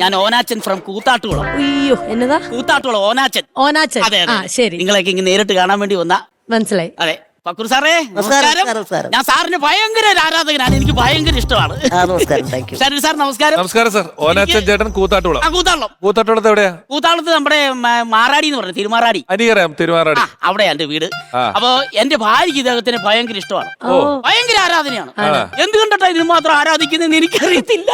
ഞാൻ ഓനാച്ചൻ ഫ്രം കൂത്താട്ടുകുളം. അയ്യോ എന്നതാ? കൂത്താട്ടുകുളം ഓനാച്ചൻ. ഓനാച്ചൻ. അതെ ആ ശരി, നിങ്ങളൊക്കെ ഇങ്ങനെ നേരിട്ട് കാണാൻ വേണ്ടി വന്ന. മനസ്സിലായി. അതെ ഫക്രു സാറേ നമസ്കാരം. ഞാൻ സാറിന് ഭയങ്കര ഒരു ആരാധകനാണ്, എനിക്ക് ഭയങ്കര ഇഷ്ടമാണ്. ശരി സാർ നമസ്കാരം. നമസ്കാരം സാർ. ഓനാച്ചൻ ചേട്ടൻ കൂത്താട്ടുകുളം. കൂത്താട്ടുകുളത്ത് എവിടെയാ? കൂത്താളത്ത് നമ്മുടെ മാറാടി എന്ന് പറഞ്ഞു, തിരുമാറാടി. അനിയറിയാം, തിരുമാറാടി. അവിടെയാ എന്റെ വീട്. അപ്പൊ എന്റെ ഭാര്യക്ക് ഇദ്ദേഹത്തിന് ഭയങ്കര ഇഷ്ടമാണ്, ഭയങ്കര ആരാധനയാണ്. എന്ത് കണ്ടിട്ടാ ഇതിന് മാത്രം ആരാധിക്കുന്നതെന്ന് എനിക്കറിയത്തില്ല.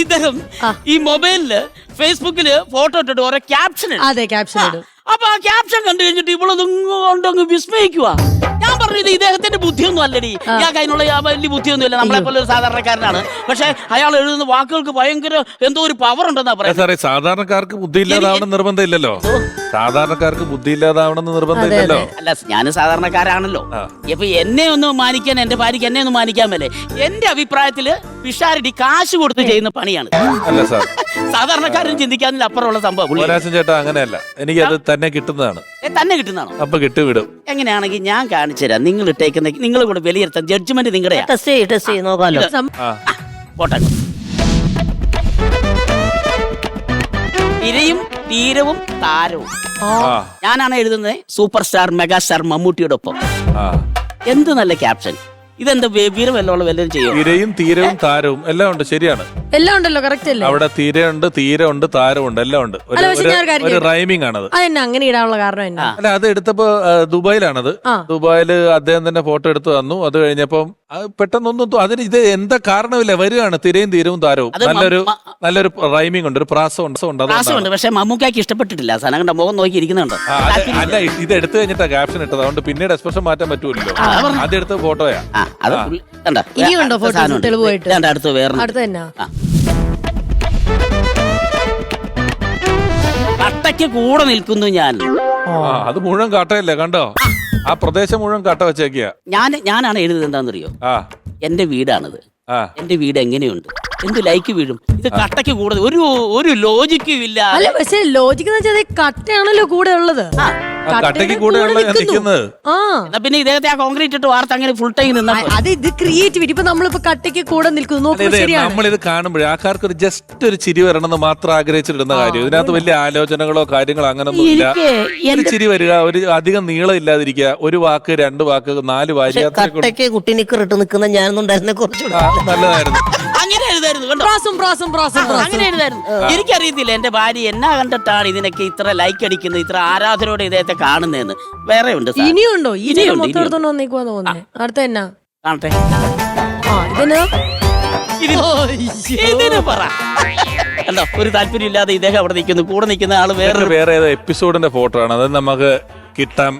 ഇദ്ദേഹം ഈ മൊബൈലില് ഫേസ്ബുക്കില് ഫോട്ടോ ഇട്ടിട്ട് ഓരോ ക്യാപ്ഷൻ. അതെ, ക്യാപ്ഷൻ ഇടും. അപ്പൊ ആ ക്യാപ്ഷൻ കണ്ടു കഴിഞ്ഞിട്ട് ഇവളൊണ്ടങ്ങ് വിസ്മയിക്കുക. ഞാൻ പറഞ്ഞത് ഇദ്ദേഹത്തിന്റെ ബുദ്ധിയൊന്നും അല്ലടി, ഞാൻ അതിനുള്ള വലിയ ബുദ്ധിയൊന്നും ഇല്ല, നമ്മളെ പോലെ ഒരു സാധാരണക്കാരനാണ്. പക്ഷെ അയാൾ എഴുതുന്ന വാക്കുകൾക്ക് ഭയങ്കര എന്തോ ഒരു പവർ ഉണ്ടെന്നാ പറയുന്നത്. സാറേ സാധാരണക്കാർക്ക് ബുദ്ധി ഇല്ലാതാവണം നിർബന്ധമില്ലല്ലോ. സാധാരണക്കാർക്ക് ബുദ്ധി ഇല്ലാതാവണമെന്ന് നിർബന്ധമില്ലല്ലോ. അല്ല ഞാൻ സാധാരണക്കാരാണല്ലോ. ഇപ്പൊ എന്നെ ഒന്ന് മാനിക്കാൻ, എന്റെ ഭാര്യക്ക് എന്നെ ഒന്ന് മാനിക്കാൻ മേലെ. എന്റെ അഭിപ്രായത്തില് പിഷാരടി കാശ് കൊടുത്ത് ചെയ്യുന്ന പണിയാണ്. അല്ല സാർ, സാധാരണക്കാരൻ ചിന്തിക്കാനില്ല അപ്പുറമുള്ള സംഭവം. ഓനാച്ചൻ ചേട്ടാ അങ്ങനെയല്ല, എനിക്ക് അത് തന്നെ കിട്ടുന്നതാണ്. തന്നെ കിട്ടുന്നതാണോ? അപ്പൊ കിട്ടുവിടും. എങ്ങനെയാണെങ്കിൽ ഞാൻ കാണിച്ചു തരാം. നിങ്ങൾ ഇട്ടേക്കുന്ന നിങ്ങൾ കൂടെ വിലയിരുത്താൻ ജഡ്ജ്മെന്റ് നിങ്ങളുടെ പോട്ടെ. ഇരയും തീരവും താരവും ഞാനാണ് എഴുതുന്നത്. സൂപ്പർ സ്റ്റാർ മെഗാസ്റ്റാർ മമ്മൂട്ടിയുടെ ഒപ്പം. എന്ത് നല്ല ക്യാപ്ഷൻ. ഇതെന്താ വീരം വല്ലോളം വല്ലതും ചെയ്യും? ഇരയും തീരവും താരവും എല്ലാം ഉണ്ട്. ശരിയാണ്, എല്ലാം ഉണ്ടല്ലോ. കറക്റ്റ് അല്ലേ? അവിടെ തീരമുണ്ട്, തീരമുണ്ട്, താരമുണ്ട്, എല്ലാം ഉണ്ട്. ഒരു റൈമിംഗ് ആണത്. അതെന്നെ അങ്ങനെ ഇടാനുള്ള കാരണം എന്നാ? അല്ല, അത് എടുത്തപ്പോ ദുബായിലാണത്. ദുബായില് അദ്ദേഹം തന്നെ ഫോട്ടോ എടുത്ത് തന്നു. അത് കഴിഞ്ഞപ്പം പെട്ടെന്നൊന്നും അതിന് ഇത് എന്താ കാരണമില്ല, വരികയാണ് തിരയും തീരവും താരവും. നല്ലൊരു റൈമിംഗ് ഉണ്ട്, ഒരു പ്രാസം ഉണ്ട്. പക്ഷെ മമ്മൂക്കാക്ക് ഇഷ്ടപ്പെട്ടിട്ടില്ല. സനങ്ങളുടെ മുഖം നോക്കി ഇരിക്കുന്നുണ്ട്. അല്ല, ഇത് എടുത്തു കഴിഞ്ഞിട്ടാ ക്യാപ്ഷൻ ഇട്ടത്, അതുകൊണ്ട് പിന്നീട് എക്സ്പ്രഷൻ മാറ്റാൻ പറ്റൂലല്ലോ. ആദ്യം എടുത്ത ഫോട്ടോയാ. ഇനിയുണ്ടോ ഫോട്ടോ തെളിവായിട്ട്? അടുത്ത് വേറെ അടുത്ത് തന്നെ കട്ടയ്ക്ക് കൂടെ നിൽക്കുന്നു ഞാൻ. അത് മുഴുവൻ കാട്ടയല്ലേ, കണ്ടോ? ആ പ്രദേശം മുഴുവൻ കട്ട വെച്ചേക്കിയ. ഞാനാണ് എഴുതുന്നത്. എന്താണെന്നറിയോ? എന്റെ വീടാണിത്. എന്റെ വീട് എങ്ങനെയുണ്ട്, എന്ത് ലൈക്ക് വീഴും. ഇത് കട്ടയ്ക്ക് കൂടെ ഒരു ലോജിക്കും ഇല്ല. അല്ല, പക്ഷെ ലോജിക് എന്ന് വെച്ചാൽ കട്ടയാണല്ലോ കൂടെ ഉള്ളത്. കട്ടയ്ക്ക് കൂടെയുള്ള നിൽക്കുന്നത്. പിന്നെ ഇദ്ദേഹത്തെ ആ കോൺക്രീറ്റ് ഇട്ട് വാർത്ത അങ്ങനെ ഫുൾ ടൈം നിന്നാ അത് ഇത് ക്രിയേറ്റിവിറ്റി. ഇപ്പൊ നമ്മളിപ്പോ കട്ടയ്ക്ക് കൂടെ നിൽക്കുന്നു. നമ്മളിത് കാണുമ്പോഴേ ആൾക്കാർക്ക് ഒരു ജസ്റ്റ് ഒരു ചിരി വരണമെന്ന് മാത്രം ആഗ്രഹിച്ചിടുന്ന കാര്യം. ഇതിനകത്ത് വലിയ ആലോചനകളോ കാര്യങ്ങളോ അങ്ങനൊന്നും ഇല്ല. ഒരു ചിരി വരിക, ഒരു അധികം നീളം ഇല്ലാതിരിക്കുക, ഒരു വാക്ക്, രണ്ട് വാക്ക്, 4 വാരി. കുട്ടിനിക്കറിട്ട് നിൽക്കുന്ന ഞാനൊന്നുണ്ടായിരുന്ന കുറച്ചുകൂടെ നല്ലതായിരുന്നു. അങ്ങനെ എഴുതായിരുന്നു. അങ്ങനെ എഴുതായിരുന്നു. എനിക്കറിയത്തില്ല എന്റെ ഭാര്യ എന്നാ കണ്ടിട്ടാണ് ഇതിനൊക്കെ ഇത്ര ലൈക്ക് അടിക്കുന്നത്, ഇത്ര ആരാധനയോടെ ഇദ്ദേഹത്തെ കാണുന്നതെന്ന്. വേറെ ഉണ്ട്. ഇനിയുണ്ടോ? മൊത്തം വന്നേക്കുവാ തോന്നുന്നേ. അടുത്ത എന്നാ കാണട്ടെ. കണ്ടോ, ഒരു താല്പര്യം ഇല്ലാതെ ഇദ്ദേഹം അവിടെ നിൽക്കുന്നു. കൂടെ നിൽക്കുന്ന ആള് വേറെ ഏതോ എപ്പിസോഡിന്റെ ഫോട്ടോ ആണ്. അത് നമുക്ക് കിട്ടാൻ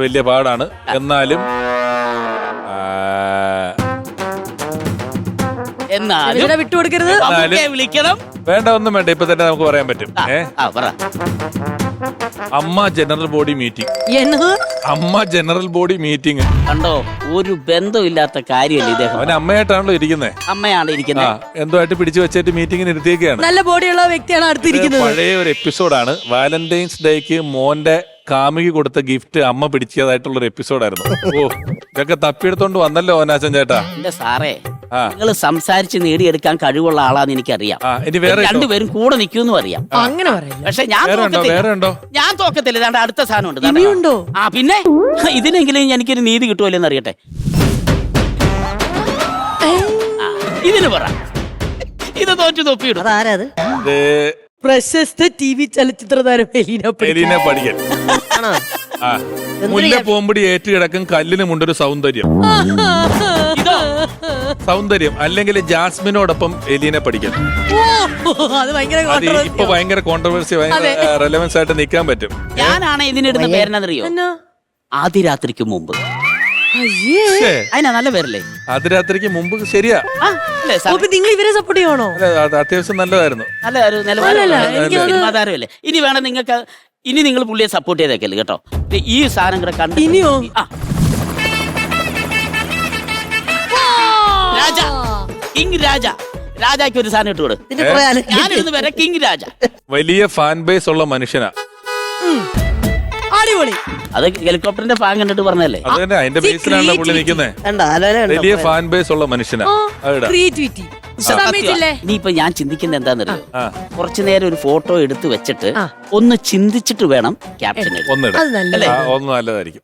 വലിയ പാടാണ്. എന്നാലും വിട്ടുകൊടുക്കരുത്. വിളിക്കണം. വേണ്ട, ഒന്നും വേണ്ട. ഇപ്പൊ തന്നെ നമുക്ക് പറയാൻ പറ്റും. അമ്മ ജനറൽ ബോഡി മീറ്റിംഗ്. അമ്മ ജനറൽ ബോഡി മീറ്റിംഗ്. കണ്ടോ, ഒരു ബന്ധമില്ലാത്ത കാര്യമല്ല ഇദ്ദേഹം. അവൻ അമ്മയായിട്ടാണല്ലോ ഇരിക്കുന്നത്. അമ്മയാണ് ഇരിക്കുന്നത്. എന്തുമായിട്ട് പിടിച്ചു വെച്ചിട്ട് മീറ്റിംഗിന് ഇരുത്തിയൊക്കെയാണ്. നല്ല ബോഡിയുള്ള വ്യക്തിയാണ് അടുത്തിരിക്കുന്നത്. പഴയ ഒരു എപ്പിസോഡാണ്. വാലന്റൈൻസ് ഡേക്ക് മോന്റെ കാമുകി കൊടുത്ത ഗിഫ്റ്റ് അമ്മ പിടിച്ചതായിട്ടുള്ള ഒരു എപ്പിസോഡായിരുന്നു. ഓ, ഇതൊക്കെ തപ്പിയെടുത്തോണ്ട് വന്നല്ലോ ഓനാച്ചൻ ചേട്ടാ. എന്റെ സാറേ, നിങ്ങൾ സംസാരിച്ച് നേടിയെടുക്കാൻ കഴിവുള്ള ആളാന്ന് എനിക്കറിയാം. രണ്ടുപേരും കൂടെ നിൽക്കുമെന്നും അറിയാം. അങ്ങനെ പറയാം. പക്ഷെ ഞാൻ തോക്കത്തില്ല. ഇതാണ്ട് അടുത്ത സാധനം ഉണ്ട്. ഇനിയുണ്ടോ? പിന്നെ ഇതിനെങ്കിലും എനിക്കൊരു നീതി കിട്ടുമല്ലോന്ന് അറിയട്ടെ. ഇതിന് പറ, ഇത് തോറ്റു തൊപ്പിയിടും. അതാരത്? പ്രശസ്ത TV ചലച്ചിത്ര താരം എലീന പടിക്കൽ. മുല്ല പോമ്പടി ഏറ്റുകിടക്കും കല്ലിന് മുണ്ടൊരു സൗന്ദര്യം. സൗന്ദര്യം അല്ലെങ്കിൽ ജാസ്മിനോടൊപ്പം എലീന പടിക്കൽ. ഇപ്പൊ ഭയങ്കര കോൺട്രവേഴ്സി, ഭയങ്കര റെലവൻസ് ആയിട്ട് നിൽക്കാൻ പറ്റും. ഞാനാണ് ഇതിനിടുന്ന പേരെന്നറിയോ? ആദ്യരാത്രിക്ക് മുമ്പ്. അതിനാ നല്ല പേരല്ലേ? ആദ്യരാത്രിക്ക് മുമ്പ്. ശരിയാ. നിങ്ങൾ ഇവരെ സപ്പോർട്ട് ചെയ്യണോ? അത്യാവശ്യം നല്ലതായിരുന്നു. നിലവാരമല്ലേ? ഇനി വേണം നിങ്ങൾക്ക്, ഇനി നിങ്ങൾ പുള്ളിയെ സപ്പോർട്ട് ചെയ്തേക്കല്ലേ കേട്ടോ. ഈ സാധനം കൂടെ കണ്ടു. ഇനിയോ? രാജ, കിങ് രാജ. രാജാക്ക് ഒരു സാധനം ഇട്ടുകൂടെ? ഞാനിരുന്ന് വരെ കിങ് രാജ. വലിയ ഫാൻ ബേസ് ഉള്ള മനുഷ്യനാ. അടിപൊളി. അത് ഹെലികോപ്റ്ററിന്റെ ഫാൻ കണ്ടിട്ട് പറഞ്ഞല്ലേ. അത് തന്നെ അതിന്റെ ബേസിലാണ് പുള്ളി നിൽക്കുന്നത്. കണ്ട ആലോചന കണ്ടോ? വലിയ ഫാൻ ബേസ് ഉള്ള മനുഷ്യനാ. അതെടാ. ക്രിയേറ്റിവിറ്റി. നീ ഇപ്പൊ ഞാൻ ചിന്തിക്കുന്നത് എന്താന്നറിയോ, കുറച്ചു നേരം ഒരു ഫോട്ടോ എടുത്ത് വെച്ചിട്ട് ഒന്ന് ചിന്തിച്ചിട്ട് വേണം ക്യാപ്ഷൻ. ഒന്നിട അത് നല്ലത്. ഒന്ന് നല്ലതായിരിക്കും.